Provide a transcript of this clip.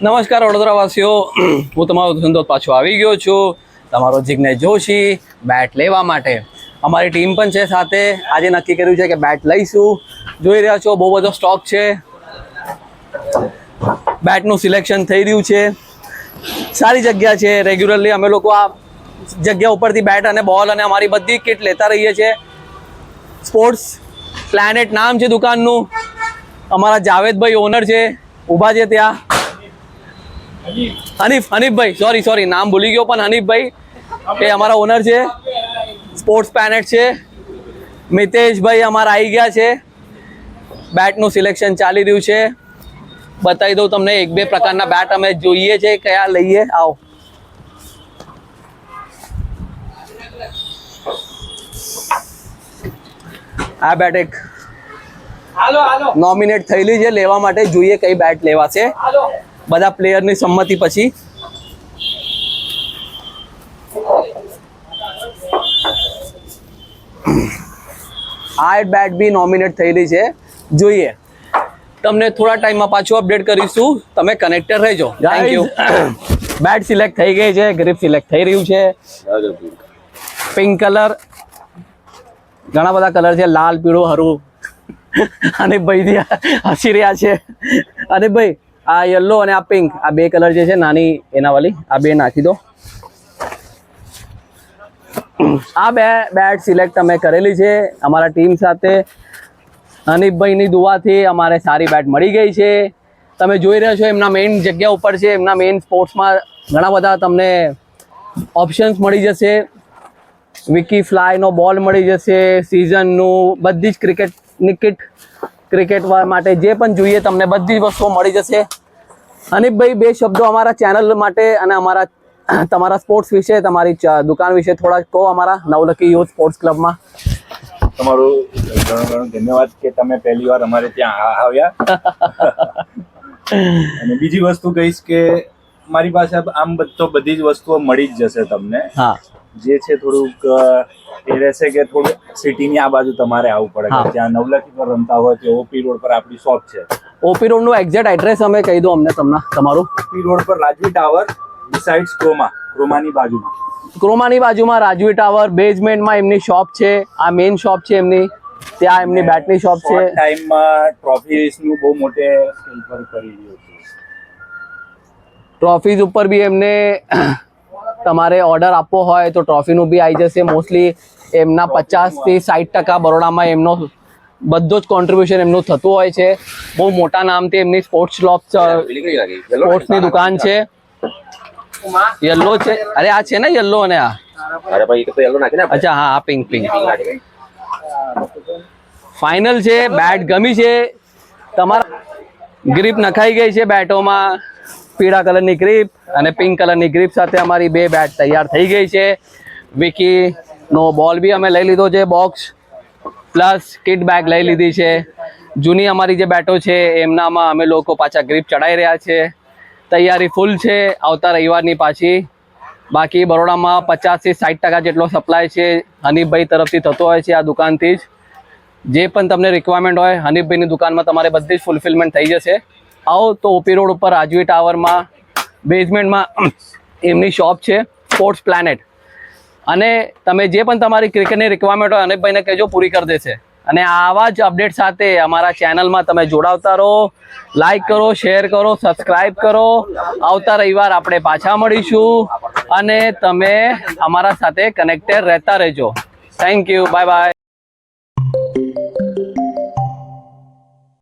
નમસ્કાર વડોદરાવાસીઓ, હું તમારો ધંધોત પાછો આવી ગયો છું, તમારો જિગ્નેશ જોશી બેટ લેવા માટે. અમારી ટીમ પણ છે સાથે. આજે નક્કી કર્યું છે કે બેટ લઈશું. જોઈ રહ્યા છો બહુ બધો સ્ટોક છે. બેટનું સિલેક્શન થઈ રહ્યું છે. સારી જગ્યા છે. રેગ્યુલરલી અમે લોકો આ જગ્યા ઉપરથી બેટ અને બોલ અને અમારી બધી કિટ લેતા રહીએ છીએ. સ્પોર્ટ્સ પ્લેનેટ નામ છે દુકાનનું. અમારા જાવેદભાઈ ઓનર છે, ઊભા છે ત્યાં. હનીફભાઈ, સોરી નામ ભૂલી ગયો, પણ હનીફભાઈ એ અમારા ઓનર છે. સ્પોર્ટ્સ પ્લેનેટ છે. મિતેશભાઈ અમારા આવી ગયા છે. બેટનું સિલેક્શન ચાલી રહ્યું છે. બતાવી દઉં તમને એક બે પ્રકારના બેટ અમે જોઈએ છે, કયા લઈએ. આવો. આ બેટ એક નોમિનેટ થયેલી છે લેવા માટે. જોઈએ કઈ બેટ લેવાશે, બધા પ્લેયરની સંમતિ પછી. આ બેટ બી નોમિનેટ થયેલી છે. જોઈએ, તમને થોડા ટાઈમમાં પાછું અપડેટ કરીશું. તમે કનેક્ટેડ રહેજો. Thank you. બેટ સિલેક્ટ થઈ ગઈ છે, ગ્રીપ સિલેક્ટ થઈ રહ્યું છે. પિંક કલર, ઘણા બધા કલર છે, લાલ, પીળો, હરું. અને ભાઈ હસી રહ્યા છે. અને ભાઈ આ યલો અને આ પિંક, આ બે કલર જે છે નાની એના વાળી, આ બે નાખી દો. આ બે બેટ સિલેક્ટ અમે કરેલી છે અમારા ટીમ સાથે. હનીફભાઈની દુઆથી અમારે સારી બેટ મળી ગઈ છે. તમે જોઈ રહ્યા છો એમના મેઇન જગ્યા ઉપર છે. એમના મેઇન સ્પોર્ટ્સમાં ઘણા બધા તમને ઓપ્શન્સ મળી જશે. વિકી ફ્લાયનો બોલ મળી જશે, સિઝનનું બધી જ ક્રિકેટની કિટ, ક્રિકેટ માટે જે પણ જોઈએ તમને બધી જ વસ્તુઓ મળી જશે. હનીફભાઈ, બે શબ્દો અમારા ચેનલ માટે અને અમારા તમારા સ્પોર્ટ્સ વિશે, તમારી દુકાન વિશે થોડા કહો. અમારા નવલખી યુથ સ્પોર્ટ્સ ક્લબમાં તમારું ઘણું ધન્યવાદ કે તમે પહેલી વાર અમારે ત્યાં આવ્યા. અને બીજી વસ્તુ કહીશ કે મારી પાસે આમ બધી જ વસ્તુઓ મળી જ જશે તમને. હા, જે છે થોડુંક એ રહેશે કે થોડું સિટીની આ બાજુ તમારે આવવું પડે. ત્યાં નવલખી પર રમતા હોય તો ઓપી રોડ પર આપણી શોપ છે. ઓપી રોડનું એક્ઝેક્ટ એડ્રેસ અમે કહી દો અમને તમારું. ઓપી રોડ પર રાજવી ટાવર, બિસાઇડ્સ ક્રોમાની બાજુમાં. ક્રોમાની બાજુમાં રાજવી ટાવર, બેઝમેન્ટમાં એમની શોપ છે. આ મેઇન શોપ છે એમની. ત્યાં એમની બેટની શોપ છે. ટાઈમમાં ટ્રોફીઝનું બહુ મોટે સ્કેલ પર કરી રહ્યો છું. ટ્રોફીઝ ઉપર બી એમને તમારે ઓર્ડર આપવો હોય તો ટ્રોફીનું બી આવી જશે. મોસ્ટલી એમના 50 થી 60% બરોડામાં એમનો બધો જ કોન્ટ્રીબ્યુશન એમનું થતું હોય છે. બહુ મોટા નામથી એમની સ્પોર્ટ્સની દુકાન છે. યલો છે. અરે આ છે ને યલો અને આ. અરે ભાઈ તો યલો નાખી ને. અચ્છા, હા, આ પિંક. ફાઇનલ છે. બેટ ગમી છે. તમારા ગ્રીપ નખાઈ ગઈ છે બેટોમાં. પીળા કલરની ગ્રીપ અને પિંક કલરની ગ્રીપ સાથે અમારી બે બેટ તૈયાર થઈ ગઈ છે. વિકીનો બોલ બી અમે લઈ લીધો છે, બોક્સ પ્લસ કિટ બેગ લઈ લીધી છે. જૂની અમારી જે બેટો છે એમનામાં અમે લોકો પાછા ગ્રીપ ચડાવી રહ્યા છે. તૈયારી ફૂલ છે આવતા રવિવારની પાછી. બાકી બરોડામાં 50 થી 60% જેટલો સપ્લાય છે હનીફભાઈ તરફથી થતો હોય છે આ દુકાનથી જ. જે પણ તમને રિક્વાયરમેન્ટ હોય હનીફભાઈની દુકાનમાં તમારે બધી જ ફૂલફિલમેન્ટ થઈ જશે. આવો તો ઓપી રોડ ઉપર રાજવી ટાવરમાં બેઝમેન્ટમાં એમની શોપ છે, સ્પોર્ટ્સ પ્લેનેટ. અને તમે જે પણ તમારી ક્રિકેટની રિક્વાયરમેન્ટ હોય હનીફભાઈને કહેજો, પૂરી કરી દેશે. અને આવા જ અપડેટ સાથે અમારા ચેનલમાં તમે જોડાવતા રહો. લાઈક કરો, શેર કરો, સબસ્ક્રાઈબ કરો. આવતા રવિવાર આપણે પાછા મળીશું અને તમે અમારા સાથે કનેક્ટેડ રહેતા રહેજો. Thank you. Bye bye.